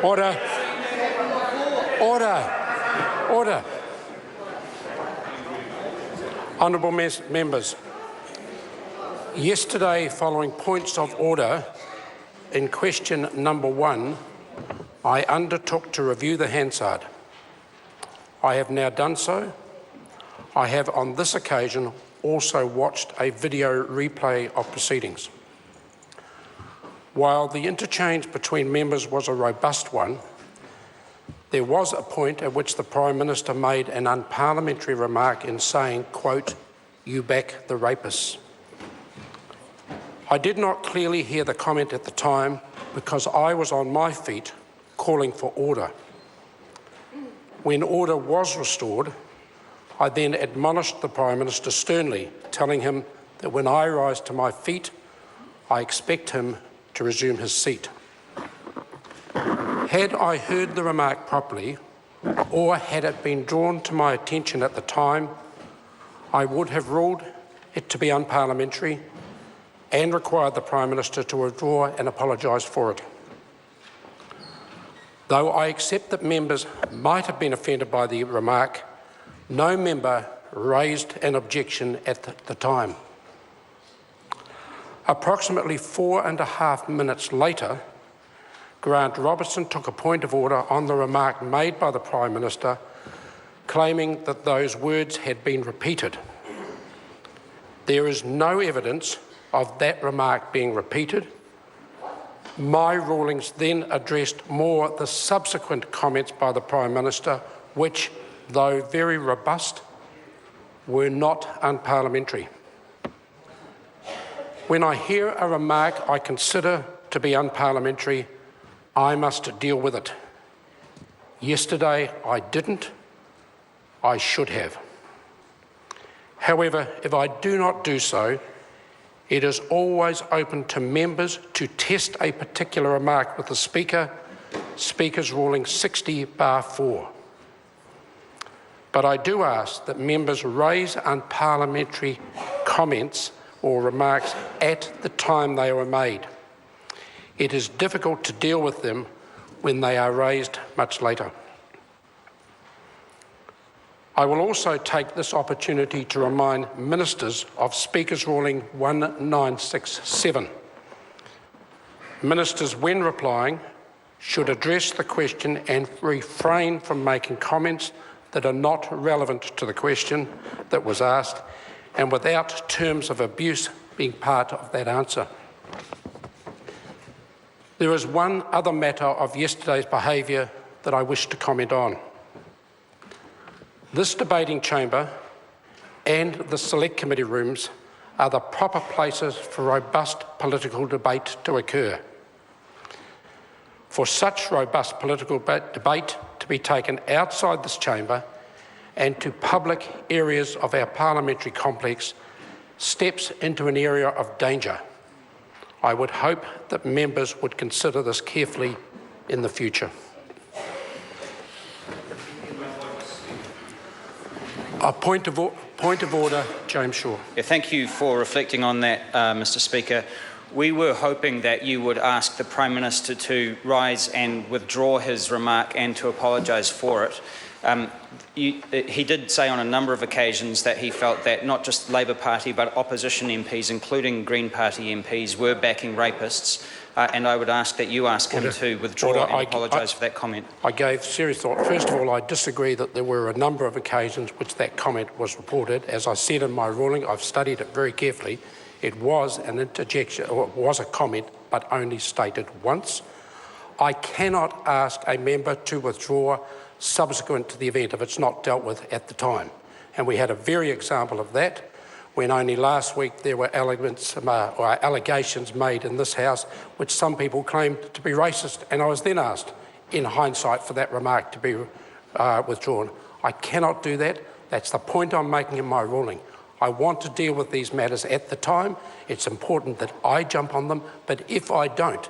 Order. Order. Order. Honourable members, yesterday, following points of order in question number 1, I undertook to review the Hansard. I have now done so. I have on this occasion also watched a video replay of proceedings. While the interchange between members was a robust one, there was a point at which the Prime Minister made an unparliamentary remark in saying, quote, "You back the rapists." I did not clearly hear the comment at the time because I was on my feet calling for order. When order was restored, I then admonished the Prime Minister sternly, telling him that when I rise to my feet, I expect him to resume his seat. Had I heard the remark properly, or had it been drawn to my attention at the time, I would have ruled it to be unparliamentary and required the Prime Minister to withdraw and apologise for it. Though I accept that members might have been offended by the remark, no member raised an objection at the time. Approximately 4.5 minutes later, Grant Robertson took a point of order on the remark made by the Prime Minister, claiming that those words had been repeated. There is no evidence of that remark being repeated. My rulings then addressed more the subsequent comments by the Prime Minister, which, though very robust, were not unparliamentary. When I hear a remark I consider to be unparliamentary, I must deal with it. Yesterday I didn't. I should have. However, if I do not do so, it is always open to members to test a particular remark with the Speaker, Speaker's ruling 60/4. But I do ask that members raise unparliamentary comments or remarks at the time they were made. It is difficult to deal with them when they are raised much later. I will also take this opportunity to remind ministers of Speaker's ruling 1967. Ministers, when replying, should address the question and refrain from making comments that are not relevant to the question that was asked and without terms of abuse being part of that answer. There is one other matter of yesterday's behaviour that I wish to comment on. This debating chamber and the select committee rooms are the proper places for robust political debate to occur. For such robust political debate to be taken outside this chamber and to public areas of our parliamentary complex steps into an area of danger. I would hope that members would consider this carefully in the future. A point of order, James Shaw. Yeah, thank you for reflecting on that, Mr. Speaker. We were hoping that you would ask the Prime Minister to rise and withdraw his remark and to apologise for it. He did say on a number of occasions that he felt that not just Labour Party but opposition MPs, including Green Party MPs, were backing rapists, and I would ask that you ask him to withdraw and apologise for that comment. I gave serious thought. First of all, I disagree that there were a number of occasions which that comment was reported. As I said in my ruling, I've studied it very carefully. It was an interjection, or it was a comment, but only stated once. I cannot ask a member to withdraw subsequent to the event if it's not dealt with at the time. And we had a very example of that when only last week there were allegations made in this House which some people claimed to be racist, and I was then asked, in hindsight, for that remark to be withdrawn. I cannot do that. That's the point I'm making in my ruling. I want to deal with these matters at the time. It's important that I jump on them, but if I don't,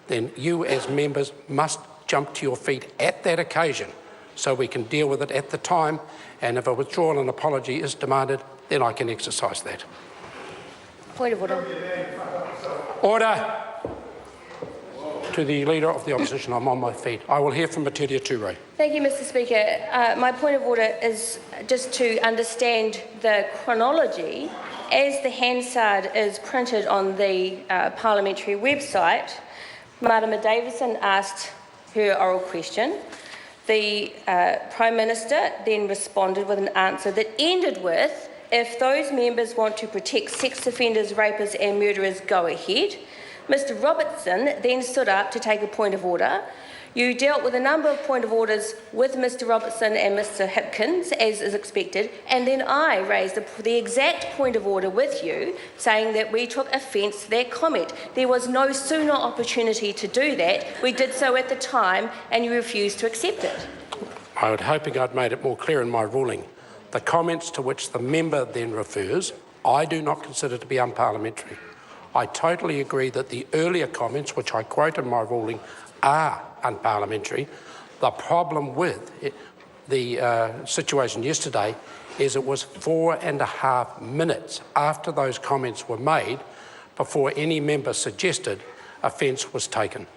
then you as members must jump to your feet at that occasion so we can deal with it at the time, and if a withdrawal and apology is demanded, then I can exercise that. Point of order. Order. To the Leader of the Opposition, I'm on my feet. I will hear from Metiria Turei. Thank you, Mr Speaker. My point of order is just to understand the chronology. As the Hansard is printed on the parliamentary website, Marama Davison asked her oral question. The Prime Minister then responded with an answer that ended with, if those members want to protect sex offenders, rapists and murderers, go ahead. Mr Robertson then stood up to take a point of order. You dealt with a number of point of orders with Mr Robertson and Mr Hipkins, as is expected, and then I raised the exact point of order with you, saying that we took offence to that comment. There was no sooner opportunity to do that. We did so at the time, and you refused to accept it. I was hoping I'd made it more clear in my ruling. The comments to which the member then refers, I do not consider to be unparliamentary. I totally agree that the earlier comments, which I quote in my ruling, are unparliamentary. The problem with the situation yesterday is it was 4.5 minutes after those comments were made before any member suggested offence was taken.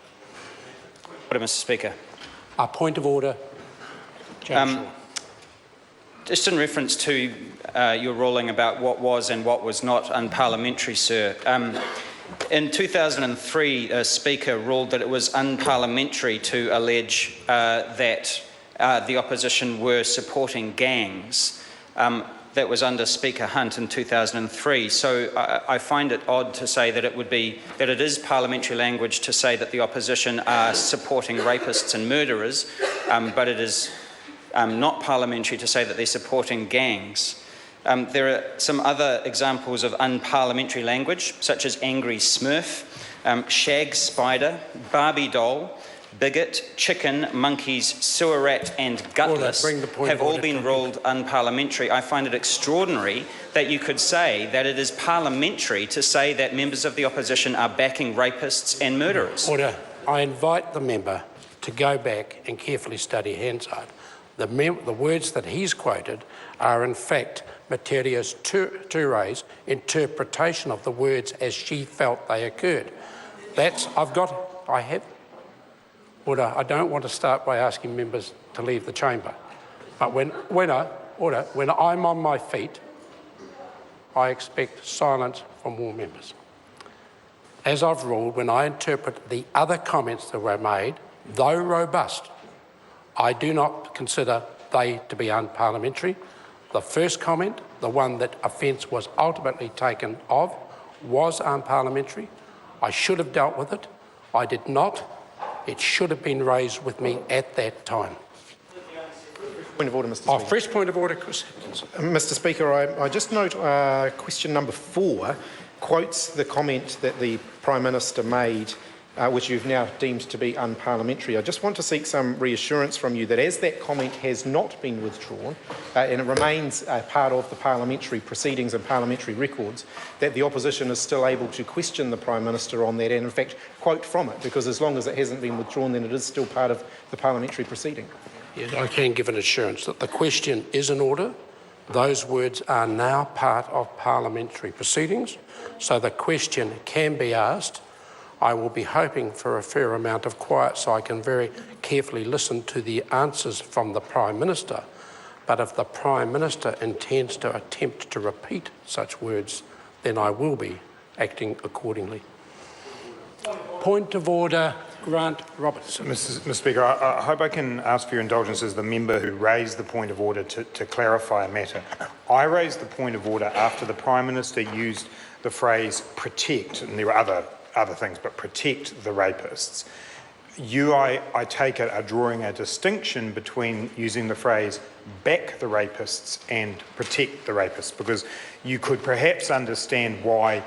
Order, Mr Speaker. A point of order. Just in reference to your ruling about what was and what was not unparliamentary, sir. In 2003, a Speaker ruled that it was unparliamentary to allege that the opposition were supporting gangs. That was under Speaker Hunt in 2003. So I find it odd to say that it is parliamentary language to say that the opposition are supporting rapists and murderers, but it is not parliamentary to say that they're supporting gangs. There are some other examples of unparliamentary language, such as angry smurf, shag spider, Barbie doll, bigot, chicken, monkeys, sewer rat and gutless have all been ruled unparliamentary. I find it extraordinary that you could say that it is parliamentary to say that members of the opposition are backing rapists and murderers. Order. I invite the member to go back and carefully study Hansard. The words that he's quoted are in fact Meteria's Turei's interpretation of the words as she felt they occurred. Order, I don't want to start by asking members to leave the chamber, but when I'm on my feet, I expect silence from all members. As I've ruled, when I interpret the other comments that were made, though robust, I do not consider they to be unparliamentary. The first comment, the one that offence was ultimately taken of, was unparliamentary. I should have dealt with it. I did not. It should have been raised with me at that time. Point of order, Mr Speaker. Fresh point of order, Chris. Mr Speaker, I just note question number 4 quotes the comment that the Prime Minister made, which you've now deemed to be unparliamentary. I just want to seek some reassurance from you that as that comment has not been withdrawn and it remains part of the parliamentary proceedings and parliamentary records, that the opposition is still able to question the Prime Minister on that and in fact quote from it, because as long as it hasn't been withdrawn, then it is still part of the parliamentary proceeding. Yes, I can give an assurance that the question is in order. Those words are now part of parliamentary proceedings, so the question can be asked. I will be hoping for a fair amount of quiet so I can very carefully listen to the answers from the Prime Minister. But if the Prime Minister intends to attempt to repeat such words, then I will be acting accordingly. Point of order, Grant Robertson. Mr Speaker, I hope I can ask for your indulgence as the member who raised the point of order to clarify a matter. I raised the point of order after the Prime Minister used the phrase protect, and there were other things, but protect the rapists. You, I take it, are drawing a distinction between using the phrase back the rapists and protect the rapists, because you could perhaps understand why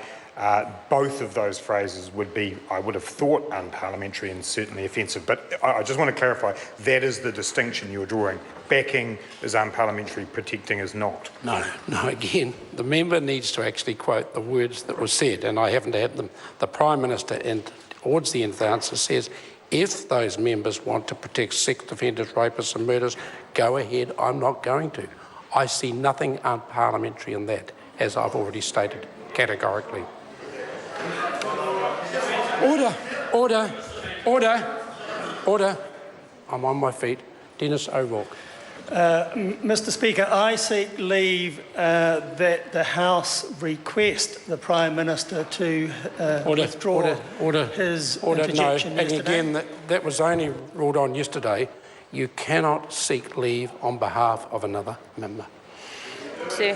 both of those phrases would be, I would have thought, unparliamentary and certainly offensive. But I just want to clarify, that is the distinction you're drawing. Backing is unparliamentary, protecting is not. No, again, the member needs to actually quote the words that were said, and I haven't had them. The Prime Minister, towards the end of the answer, says, if those members want to protect sex offenders, rapists and murderers, go ahead, I'm not going to. I see nothing unparliamentary in that, as I've already stated categorically. Order. Order. I'm on my feet. Dennis O'Rourke. Mr Speaker, I seek leave that the House request the Prime Minister to withdraw his interjection no. And yesterday. again, that was only ruled on yesterday. You cannot seek leave on behalf of another member. Sir.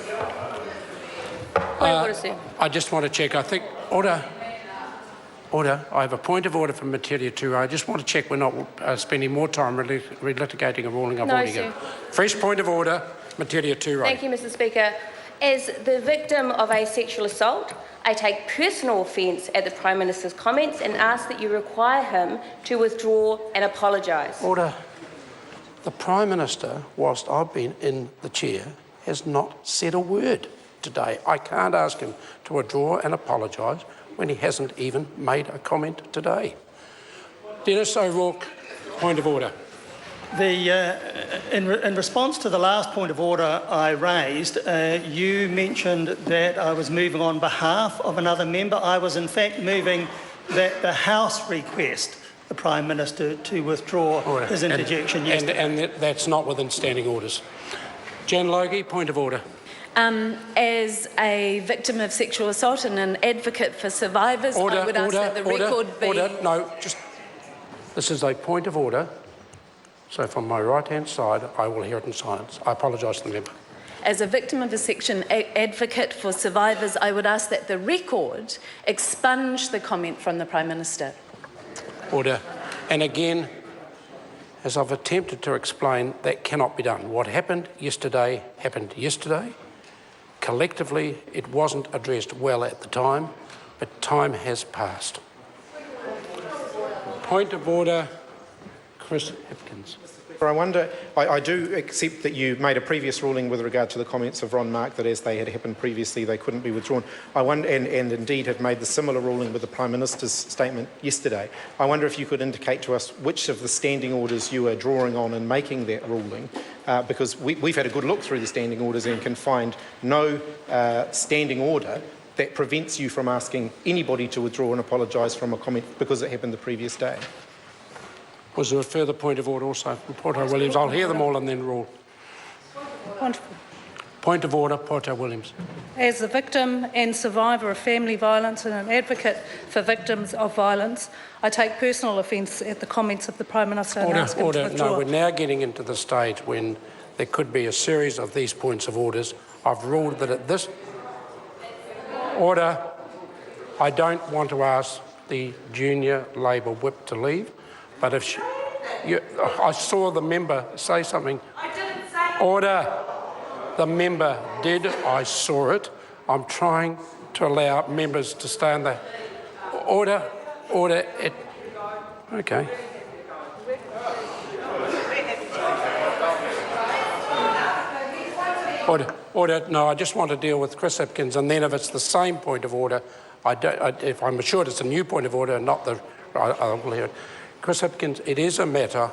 Point of order, sir. I just want to check. I think order. I have a point of order from Metiria Turei. I just want to check we're not spending more time relitigating a ruling I've already given. Fresh point of order, Metiria Turei. Thank you, Mr Speaker. As the victim of a sexual assault, I take personal offence at the Prime Minister's comments and ask that you require him to withdraw and apologise. Order. The Prime Minister, whilst I've been in the chair, has not said a word today. I can't ask him to withdraw and apologise when he hasn't even made a comment today. Dennis O'Rourke, point of order. In response to the last point of order I raised, you mentioned that I was moving on behalf of another member. I was in fact moving that the House request the Prime Minister to withdraw his interjection yesterday. And that's not within standing orders. Jan Logie, point of order. As a victim of sexual assault and an advocate for survivors, I would ask that the record be... No, just... This is a point of order. So from my right-hand side, I will hear it in silence. I apologise to the member. As a victim of a section advocate for survivors, I would ask that the record expunge the comment from the Prime Minister. Order. And again, as I've attempted to explain, that cannot be done. What happened yesterday happened yesterday. Collectively, it wasn't addressed well at the time, but time has passed. Point of order, Chris Hipkins. I wonder, I do accept that you made a previous ruling with regard to the comments of Ron Mark that as they had happened previously, they couldn't be withdrawn. I wonder, and indeed have made the similar ruling with the Prime Minister's statement yesterday. I wonder if you could indicate to us which of the standing orders you are drawing on in making that ruling, because we've had a good look through the standing orders and can find no standing order that prevents you from asking anybody to withdraw and apologise from a comment because it happened the previous day. Was there a further point of order also from Porto Williams? I'll hear them all and then rule. Wonderful. Point of order, Porto Williams. As a victim and survivor of family violence and an advocate for victims of violence, I take personal offence at the comments of the Prime Minister and ask him to withdraw. No, we're now getting into the stage when there could be a series of these points of orders. I've ruled that at this order, I don't want to ask the junior Labour whip to leave. But if I saw the member say something. I didn't say. Order. The member did. I saw it. I'm trying to allow members to stay on the order. Okay. Order. No, I just want to deal with Chris Hipkins, and then if it's the same point of order, if I'm assured it's a new point of order and not I will hear it. Chris Hipkins, it is a matter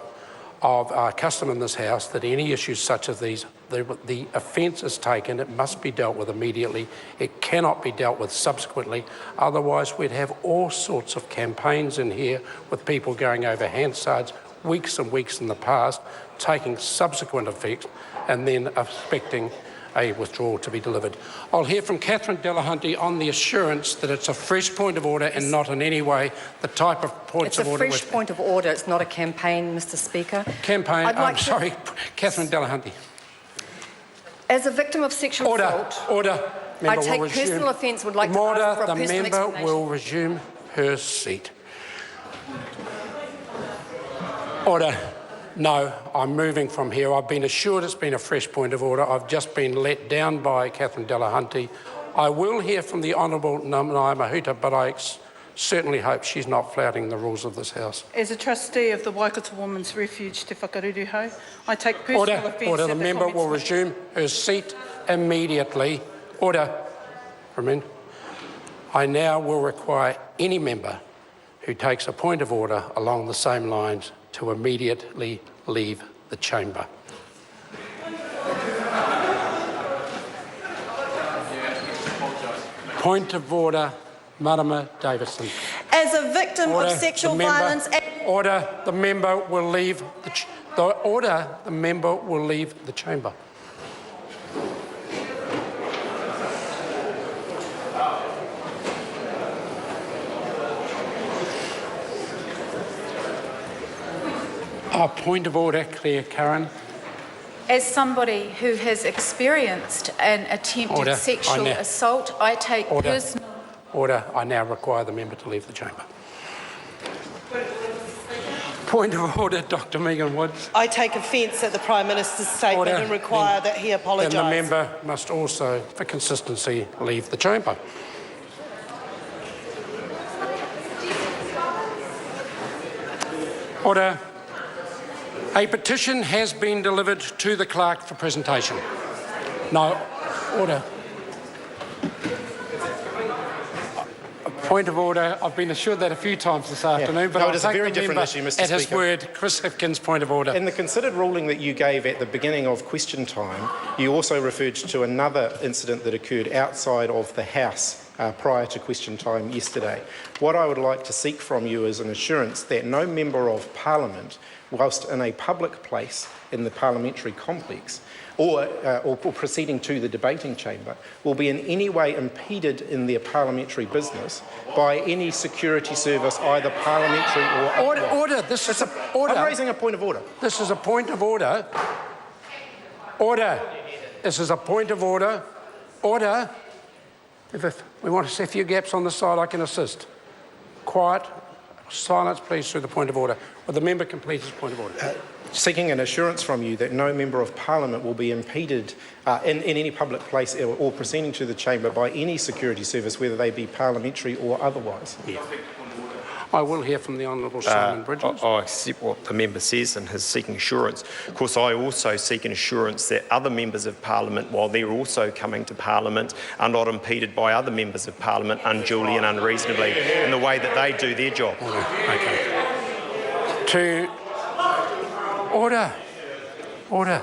of custom in this House that any issues such as these, the offence is taken, it must be dealt with immediately. It cannot be dealt with subsequently. Otherwise, we'd have all sorts of campaigns in here with people going over Hansard's weeks and weeks in the past, taking subsequent effect and then expecting a withdrawal to be delivered. I'll hear from Catherine Delahunty on the assurance that it's a fresh point of order and not in any way the type of points of order. It's a fresh point of order. It's not a campaign, Mr Speaker. Campaign. Catherine Delahunty. As a victim of sexual assault, Order. I take personal offence and would like to ask for a personal explanation. The member will resume her seat. Order. No, I'm moving from here. I've been assured it's been a fresh point of order. I've just been let down by Catherine Delahunty. I will hear from the Honourable Nanaia Mahuta, but I certainly hope she's not flouting the rules of this House. As a trustee of the Waikato Women's Refuge Te Whakaruruhau, I take personal offence. Order. The member will resume her seat immediately. Order. I now will require any member who takes a point of order along the same lines to immediately leave the chamber. Point of order, Marama Davison. As a victim of sexual violence... Order. The member will leave the member will leave the chamber. A point of order, Claire Curran. As somebody who has experienced an attempted sexual assault, I take personal... Order. I now require the member to leave the chamber. Point of order, Dr Megan Woods. I take offence at the Prime Minister's statement and require that he apologise. Then the member must also, for consistency, leave the chamber. Order. A petition has been delivered to the clerk for presentation. No. Order. Point of order. I've been assured that a few times this afternoon, but it is a very different issue, Mr. Speaker. At his word, Chris Hipkins, point of order. In the considered ruling that you gave at the beginning of question time, you also referred to another incident that occurred outside of the House prior to question time yesterday. What I would like to seek from you is an assurance that no member of Parliament, whilst in a public place in the parliamentary complex, or proceeding to the debating chamber, will be in any way impeded in their parliamentary business by any security service, either parliamentary or otherwise. Order. This is a order. I'm raising a point of order. This is a point of order. Order. This is a point of order. Order. If we want to see a few gaps on the side, I can assist. Quiet. Silence, please, through the point of order. Will the member complete his point of order? Seeking an assurance from you that no member of Parliament will be impeded in any public place or proceeding to the chamber by any security service, whether they be parliamentary or otherwise. Yeah. I will hear from the Honourable Simon Bridges. I accept what the member says and his seeking assurance. Of course, I also seek an assurance that other members of Parliament, while they're also coming to Parliament, are not impeded by other members of Parliament unduly and unreasonably in the way that they do their job. Okay. To order. Order.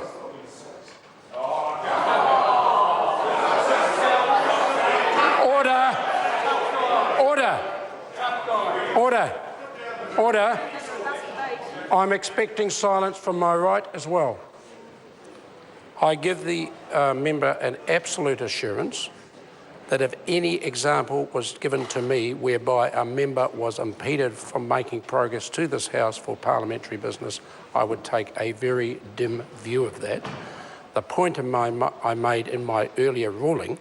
Order. I'm expecting silence from my right as well. I give the member an absolute assurance that if any example was given to me whereby a member was impeded from making progress to this House for parliamentary business, I would take a very dim view of that. The point I made in my earlier ruling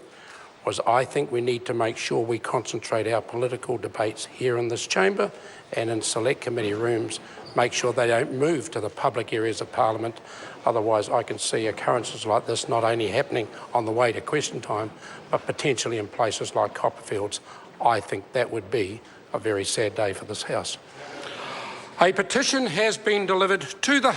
was I think we need to make sure we concentrate our political debates here in this chamber and in select committee rooms, make sure they don't move to the public areas of Parliament. Otherwise, I can see occurrences like this not only happening on the way to question time, but potentially in places like Copperfields. I think that would be a very sad day for this House. A petition has been delivered to the